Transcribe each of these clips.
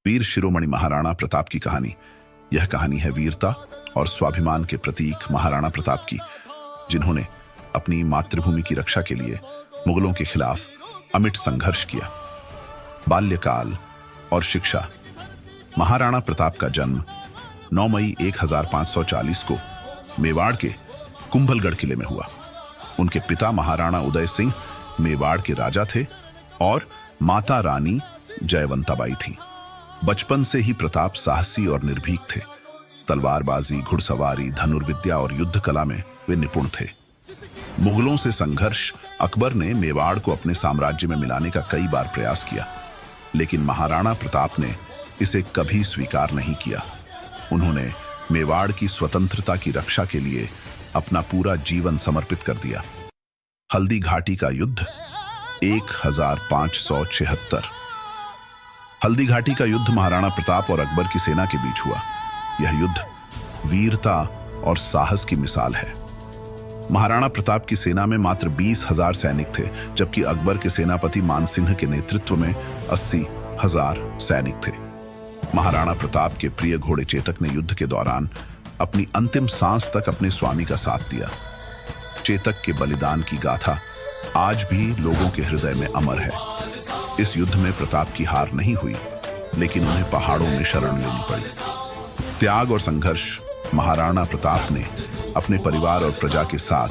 वीर शिरोमणि महाराणा प्रताप की कहानी। यह कहानी है वीरता और स्वाभिमान के प्रतीक महाराणा प्रताप की, जिन्होंने अपनी मातृभूमि की रक्षा के लिए मुगलों के खिलाफ अमिट संघर्ष किया। बाल्यकाल और शिक्षा। महाराणा प्रताप का जन्म 9 मई 1540 को मेवाड़ के कुंभलगढ़ किले में हुआ। उनके पिता महाराणा उदय सिंह मेवाड़ के राजा थे और माता रानी जयवंताबाई थी। बचपन से ही प्रताप साहसी और निर्भीक थे। तलवारबाजी, घुड़सवारी, धनुर्विद्या और युद्ध कला में वे निपुण थे। मुगलों से संघर्ष। अकबर ने मेवाड़ को अपने साम्राज्य में मिलाने का कई बार प्रयास किया, लेकिन महाराणा प्रताप ने इसे कभी स्वीकार नहीं किया। उन्होंने मेवाड़ की स्वतंत्रता की रक्षा के लिए अपना पूरा जीवन समर्पित कर दिया। हल्दी घाटी का युद्ध 1576। हल्दी घाटी का युद्ध महाराणा प्रताप और अकबर की सेना के बीच हुआ। यह युद्ध वीरता और साहस की मिसाल है। महाराणा प्रताप की सेना में मात्र 20,000 सैनिक थे, जबकि अकबर के सेनापति मानसिंह के नेतृत्व में 80,000 सैनिक थे। महाराणा प्रताप के प्रिय घोड़े चेतक ने युद्ध के दौरान अपनी अंतिम सांस तक अपने स्वामी का साथ दिया। चेतक के बलिदान की गाथा आज भी लोगों के हृदय में अमर है। इस युद्ध में प्रताप की हार नहीं हुई, लेकिन उन्हें पहाड़ों में शरण लेनी पड़ी। त्याग और संघर्ष। महाराणा प्रताप ने अपने परिवार और प्रजा के साथ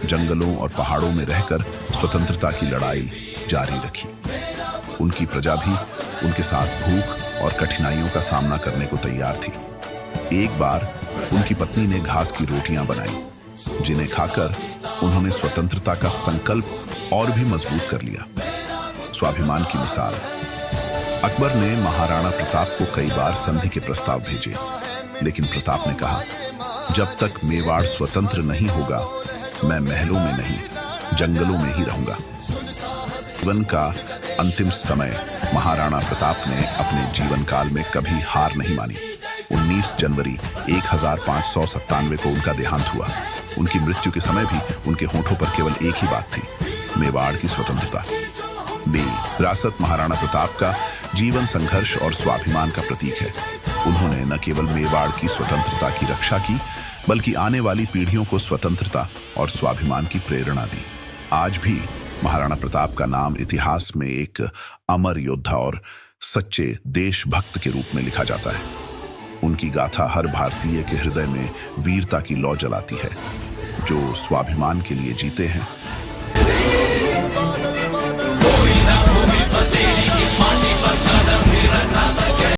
जंगलों और पहाड़ों में रहकर स्वतंत्रता की लड़ाई जारी रखी। उनकी प्रजा भी उनके साथ भूख और कठिनाइयों का सामना करने को तैयार थी। एक बार उनकी पत्नी ने घास की रोटियां बनाई, जिन्हें खाकर उन्होंने स्वतंत्रता का संकल्प और भी मजबूत कर लिया। स्वाभिमान की मिसाल। अकबर ने महाराणा प्रताप को कई बार संधि के प्रस्ताव भेजे, लेकिन प्रताप ने कहा, जब तक मेवाड़ स्वतंत्र नहीं होगा, मैं महलों में नहीं, जंगलों में ही रहूंगा। जीवन का अंतिम समय। महाराणा प्रताप ने अपने जीवन काल में कभी हार नहीं मानी। 19 जनवरी 1597 को उनका देहांत हुआ। उनकी मृत्यु के समय भी उनके होठों पर केवल एक ही बात थी, मेवाड़ की स्वतंत्रता। विरासत। महाराणा प्रताप का जीवन संघर्ष और स्वाभिमान का प्रतीक है। उन्होंने न केवल मेवाड़ की स्वतंत्रता की रक्षा की, बल्कि आने वाली पीढ़ियों को स्वतंत्रता और स्वाभिमान की प्रेरणा दी। आज भी महाराणा प्रताप का नाम इतिहास में एक अमर योद्धा और सच्चे देशभक्त के रूप में लिखा जाता है। उनकी गाथा हर भारतीय के हृदय में वीरता की लौ जलाती है। जो स्वाभिमान के लिए जीते हैं